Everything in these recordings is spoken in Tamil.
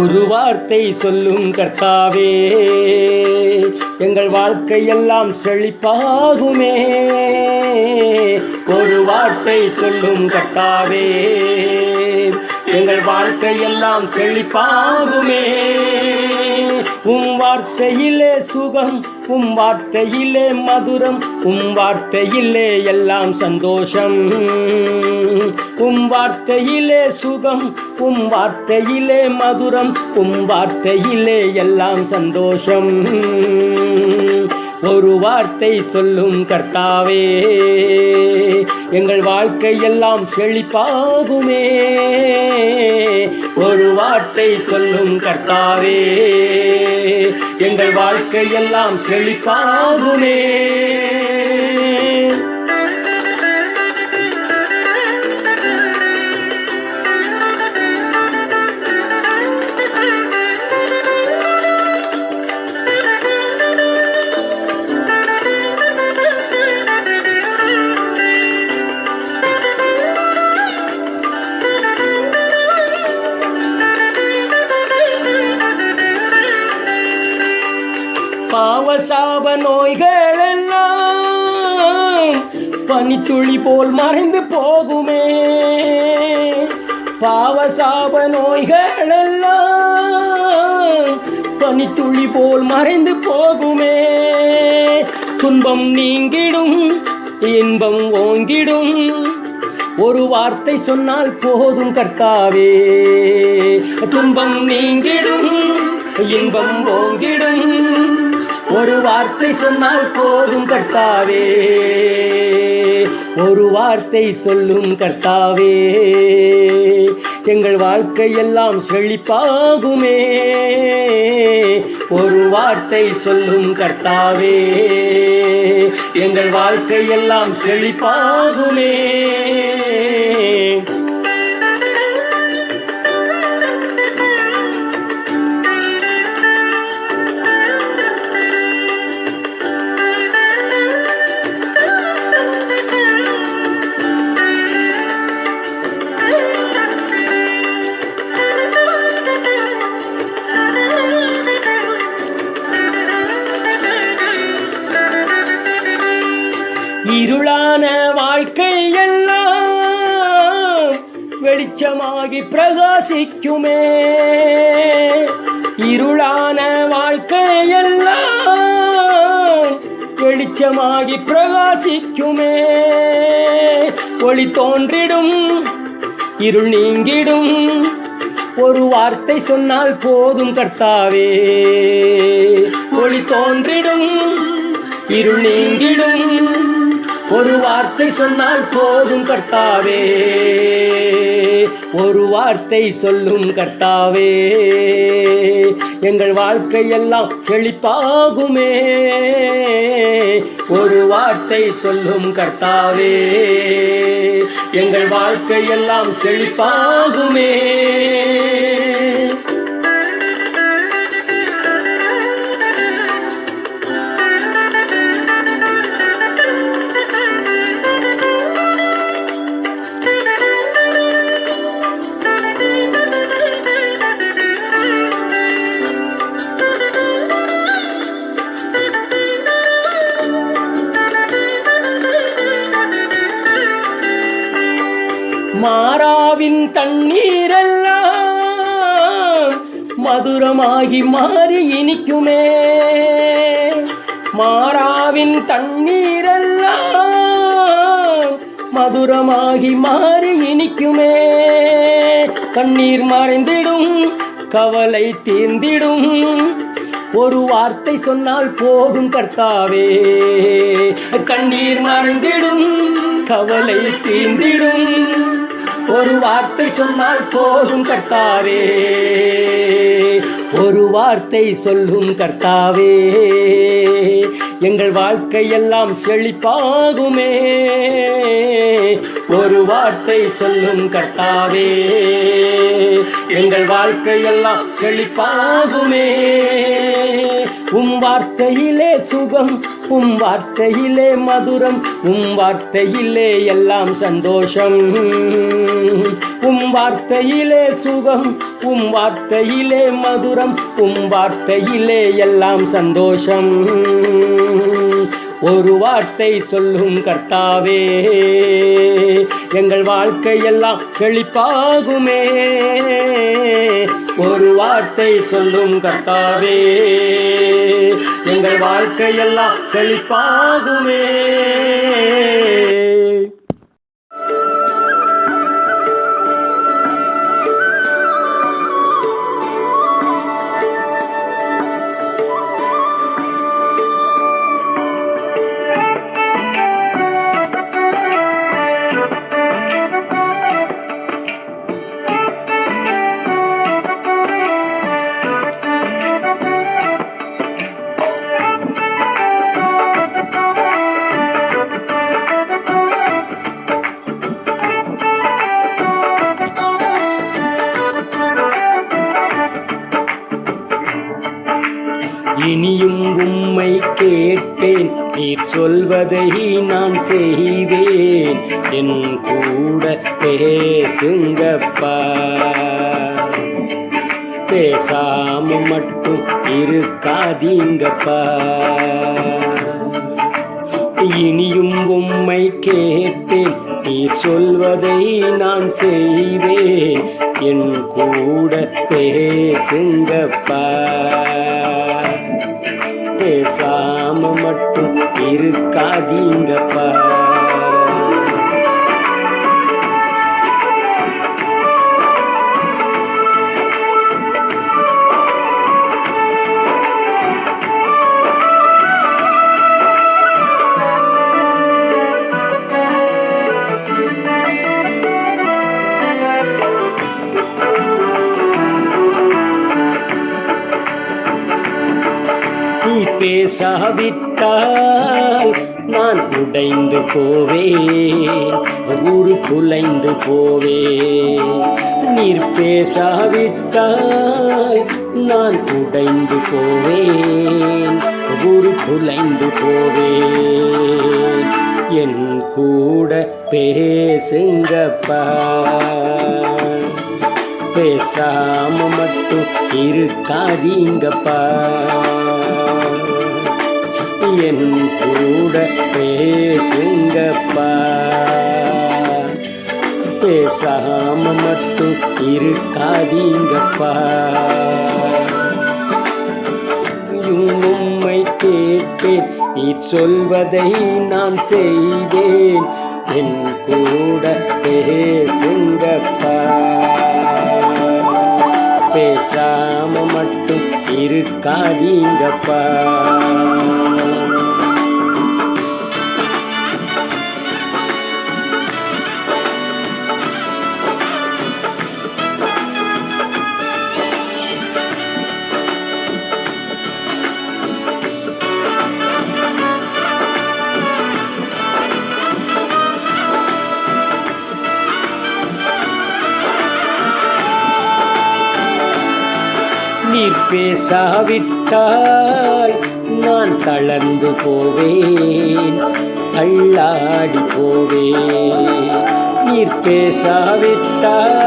ஒரு வார்த்தை சொல்லும் கர்த்தாவே, எங்கள் வாழ்க்கையெல்லாம் செழிப்பாகுமே. ஒரு வார்த்தை சொல்லும் கர்த்தாவே, எங்கள் வாழ்க்கையெல்லாம் செழிப்பாகுமே. உம் வார்த்தையிலே சுகம், உம் வார்த்தையிலே மதுரம், உம் வார்த்தையிலே எல்லாம் சந்தோஷம். உம் வார்த்தையிலே சுகம், உம் வார்த்தையிலே மதுரம், உம் வார்த்தையிலே எல்லாம் சந்தோஷம். ஒரு வார்த்தை சொல்லும் கர்த்தாவே, எங்கள் வாழ்க்கையெல்லாம் செழிப்பாகுமே. ஒரு வார்த்தை சொல்லும் கர்த்தாவே, எங்கள் வாழ்க்கையெல்லாம் செழிப்பாகுமே. பாவசாப நோய்கள் எல்லாம் பனித்துளி போல் மறைந்து போகுமே. பாவசாப நோய்கள் எல்லாம் பனித்துளி போல் மறைந்து போகுமே. துன்பம் நீங்கிடும், இன்பம் ஓங்கிடும், ஒரு வார்த்தை சொன்னால் போதும் கர்த்தாவே. துன்பம் நீங்கிடும், இன்பம் ஓங்கிடும், ஒரு வார்த்தை சொன்னால் போதும் கர்த்தாவே. ஒரு வார்த்தை சொல்லும் கர்த்தாவே, எங்கள் வாழ்க்கையெல்லாம் செழிப்பாகுமே. ஒரு வார்த்தை சொல்லும் கர்த்தாவே, எங்கள் வாழ்க்கையெல்லாம் செழிப்பாகுமே. இருளான வாழ்க்கையெல்லாம் வெளிச்சமாகி பிரகாசிக்குமே. இருளான வாழ்க்கையெல்லாம் வெளிச்சமாகி பிரகாசிக்குமே. ஒளி தோன்றிடும், இருள் நீங்கிடும், ஒரு வார்த்தை சொன்னால் போதும் கர்த்தாவே. ஒளி தோன்றிடும், இருள் நீங்கிடும், ஒரு வார்த்தை சொன்னால் போதும் கர்த்தாவே. ஒரு வார்த்தை சொல்லும் கர்த்தாவே, எங்கள் வாழ்க்கையெல்லாம் செழிப்பாகுமே. ஒரு வார்த்தை சொல்லும் கர்த்தாவே, எங்கள் வாழ்க்கையெல்லாம் செழிப்பாகுமே. மாறாவின் தண்ணீரெல்லாம் மதுரமாகி மாறி இனிக்குமே. மாறாவின் தண்ணீரெல்லாம் மதுரமாகி மாறி இனிக்குமே. கண்ணீர் மறைந்திடும், கவலை தீர்ந்திடும், ஒரு வார்த்தை சொன்னால் போதும் கர்த்தாவே. கண்ணீர் மறைந்திடும், கவலை தீர்ந்திடும், ஒரு வார்த்தை சொன்னால் போதும் கர்த்தாவே. ஒரு வார்த்தை சொல்லும் கர்த்தாவே, எங்கள் வாழ்க்கையெல்லாம் செழிப்பாகுமே. ஒரு வார்த்தை சொல்லும் கர்த்தாவே, எங்கள் வாழ்க்கையெல்லாம் செழிப்பாகுமே. உம் வார்த்தையிலே சுகம், உம் வார்த்தையிலே மதுரம், உம் வார்த்தையிலே எல்லாம் சந்தோஷம். உம் வார்த்தையிலே சுகம், உம் வார்த்தையிலே மதுரம், உம் வார்த்தையிலே எல்லாம் சந்தோஷம். ஒரு வார்த்தை சொல்லும் கர்த்தாவே, எங்கள் வாழ்க்கையெல்லாம் செழிப்பாகுமே. ஒரு வார்த்தை சொல்லும் கர்த்தாவே, எங்கள் வாழ்க்கையெல்லாம் செழிப்பாகுமே. இனியும் உம்மை கேட்பேன், நீர் சொல்வதை நான் செய்வேன். என் கூட பேசுங்கப்பா, பேசாம மட்டும் இருக்காதீங்கப்பா. இனியும் உம்மை கேட்பேன், நீர் சொல்வதை நான் செய்வேன். என் கூட பேசுங்கப்பா, பேசாம மட்டும் இருக்காதீங்கப்பா. நீ பேசாவிட்டால் நான் உடைந்து போவேன், ஊரு குலைந்து போவேன். நீர் பேசாவிட்டால் நான் உடைந்து போவேன், ஊரு குலைந்து போவேன். என் கூட பேசுங்கப்பா, பேசாம மட்டும் இருக்காதீங்கப்பா. என் கூட பேசுங்கப்பா, பேசாம மட்டும் இருக்காதீங்கப்பா. உம்மை கேட்பேன், நீர் சொல்வதை நான் செய்வேன். என் கூட பேசுங்கப்பா, பேசாம மட்டும் இருக்காதீங்கப்பா. நீர் பேசாவிட்டால் நான் தளர்ந்து போவேன், தள்ளாடி போவேன். நீர் பேசாவிட்டால்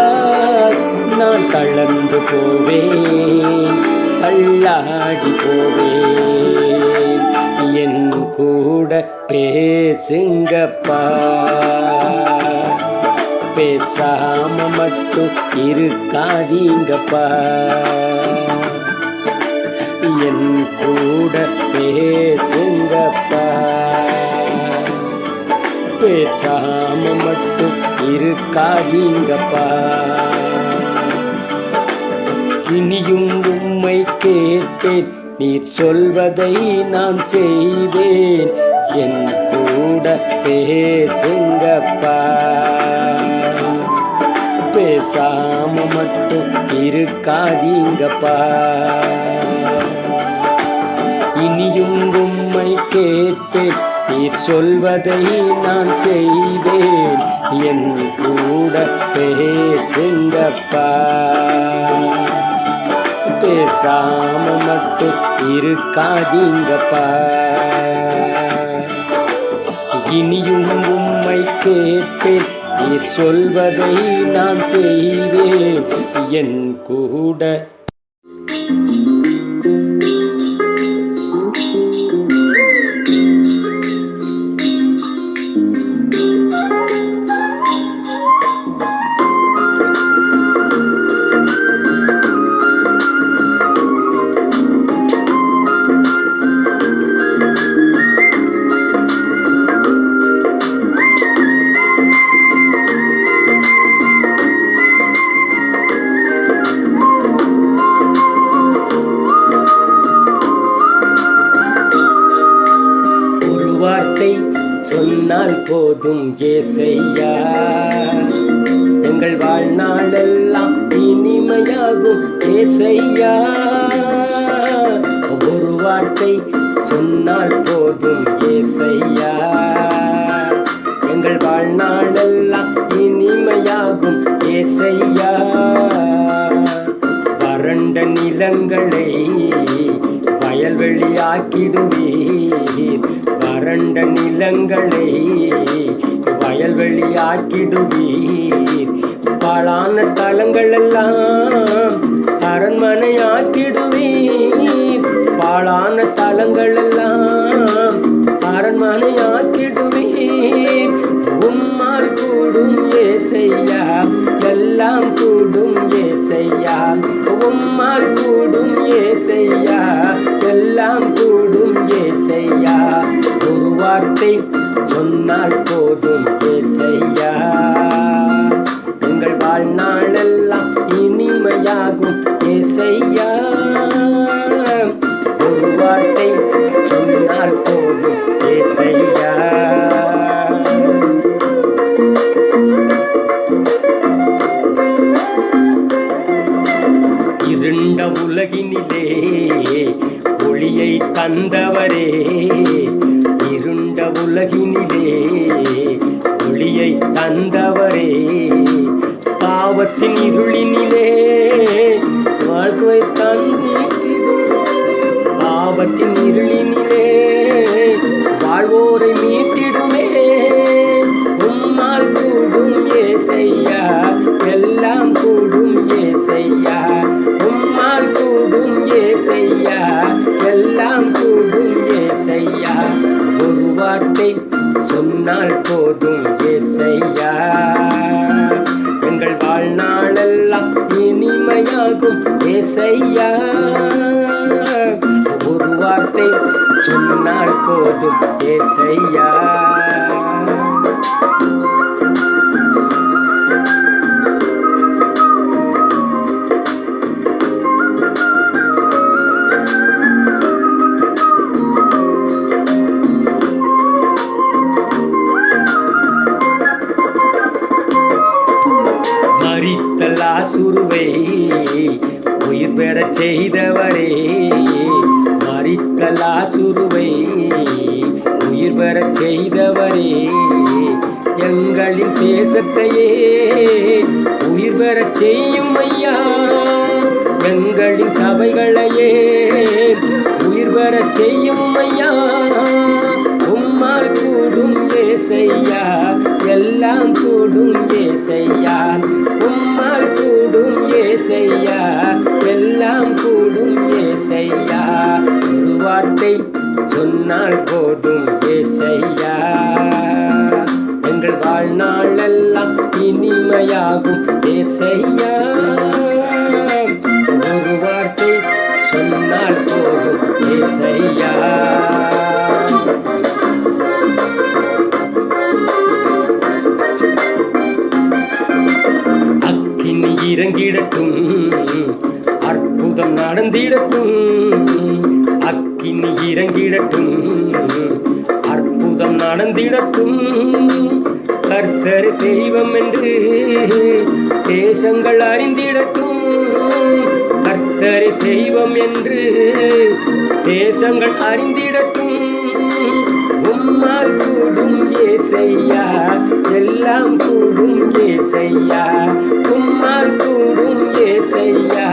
நான் தளர்ந்து போவேன், தள்ளாடி போவேன். என் கூட பேசுங்கப்பா, பேசாம மட்டும் இருக்காதீங்கப்பா. என் கூட பேசுங்கப்பா, பேசாம மட்டும் இருக்காதீங்கப்பா. இனியும் உம்மை கேட்பேன், நீர் சொல்வதை நான் செய்வேன். என் கூட பேசுங்கப்பா, பேசாம மட்டும் இருக்காதீங்கப்பா. இனியும் உம்மை கேட்பேன், நீர் சொல்வதை நான் செய்வேன். என் கூட பேசுங்கப்பா, பேசாம மட்டும் இருக்காதீங்கப்பா. இனியும் உம்மை கேட்பேன், நீர் சொல்வதை நான் செய்வேன் என் கூட. வார்த்தை சொன்னால் போதும் ஏசையா, எங்கள் வாழ்நாளெல்லாம் இனிமையாகும் ஏசையா. ஒரு வார்த்தை சொன்னால் போதும் ஏசையா, எங்கள் வாழ்நாளெல்லாம் இனிமையாகும் ஏசையா. வறண்ட நிலங்களை வயல்வெளியாக்கிடுவீர், வறண்ட நிலங்களை வயல்வெளியாக்கிடுவீர். பாழான ஸ்தலங்கள் எல்லாம் அரண்மனையாக்கிடுவீர், பாழான ஸ்தலங்கள் எல்லாம் அரண்மனையாக்கிடுவீர். உம்மால் கூடும் ஏசையா, எல்லாம் கூடும் ஏசையா. உம்மால் கூடும் ஏசையா, எல்லாம் கூடும் ஏசையா. ஒரு வார்த்தை சொன்னால் போதும் ஏசையா, எங்கள் வாழ்நாளெல்லாம் இனிமையாகும் ஏசையா. ஒரு வார்த்தை சொன்னால் போதும் ஏசையா. இருண்ட உலகினிலே ஒளியை தந்தவரே, இருண்ட உலகினிலே ஒளியை தந்தவரே. பாவத்தின் இருளினிலே வாழ்க்கை பாவத்தின் இருளினிலே வாழ்வோரை மீட்டிடுமே. உம்மால் கூடும் ஏசையா, எல்லாம் கூடும் ஏசையா. உம்மால் கூடும் ஏசையா, எல்லாம் கூடும் ஏசையா. ஒரு வார்த்தை சொன்னால் போதும் ஏசையா, எங்கள் வாழ்நாளெல்லாம் இனிமையாகும் ஏசையா. ஒரு வார்த்தை சொன்னால் போதும் ஏசையா. மரித்த லாசருவை உயிர் பெறச் செய்தவரே, மரித்த லாசருவை உயிர் பெறச் செய்தவரே. எங்களின் தேசத்தையே உயிர் பெறச் செய்யும் ஐயா, எங்களின் சபைகளையே உயிர் பெறச் செய்யும் ஐயா. உம்மால் கூடும் ஏசையா, எல்லாம் கூடும் ஏசையா. உம்மால் கூடும் ஏசையா, எல்லாம் கூடும் ஏசையா. ஒரு வார்த்தை சொன்னால் போதும் ஏசையா, எங்கள் வாழ்நாளெல்லாம் இனிமையாகும் ஏசையா. ஒரு வார்த்தை சொன்னால் போதும் ஏசையா. அக்கினி இறங்கிடட்டும், அற்புதம் நடந்திடட்டும். அக்கினி இறங்கிடட்டும், அற்புதம் நடந்திடட்டும். கர்த்தர் தெய்வம் என்று தேசங்கள் அறிந்திடட்டும், கர்த்தர் தெய்வம் என்று தேசங்கள் அறிந்திடட்டும். உம்மால் கூடும் ஏசையா, எல்லாம் கூடும் ஏசையா. உம்மால் கூடும் ஏசையா,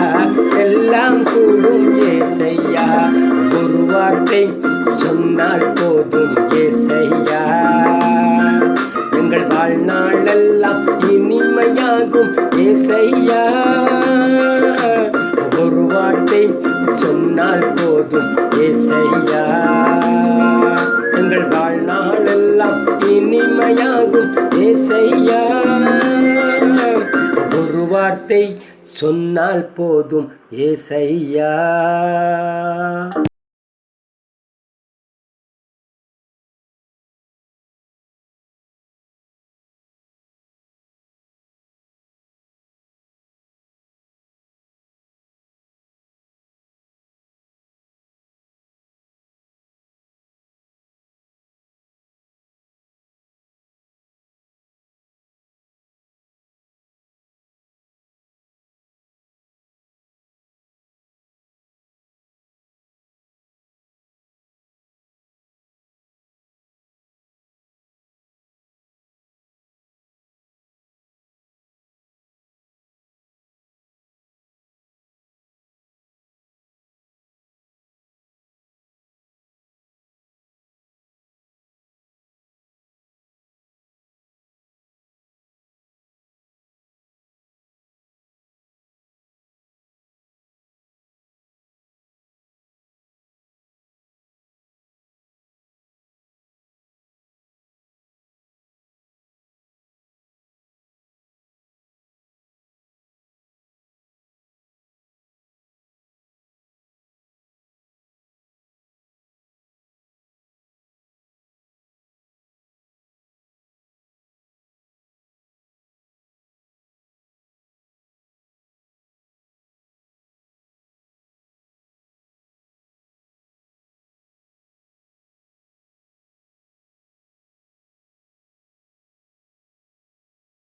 எல்லாம் கூடும் ஏசையா. ஒரு வார்த்தை சொன்னால் போதும் ஏசையா, எங்கள் வாழ்நாளெல்லாம் இனிமையாகும் ஏசையா. ஒரு வார்த்தை சொன்னால் போதும் ஏசையா, எங்கள் வாழ்நாளெல்லாம் இனிமையாகும் ஏசையா. ஒரு வார்த்தை சொன்னால் போதும் ஏசையா.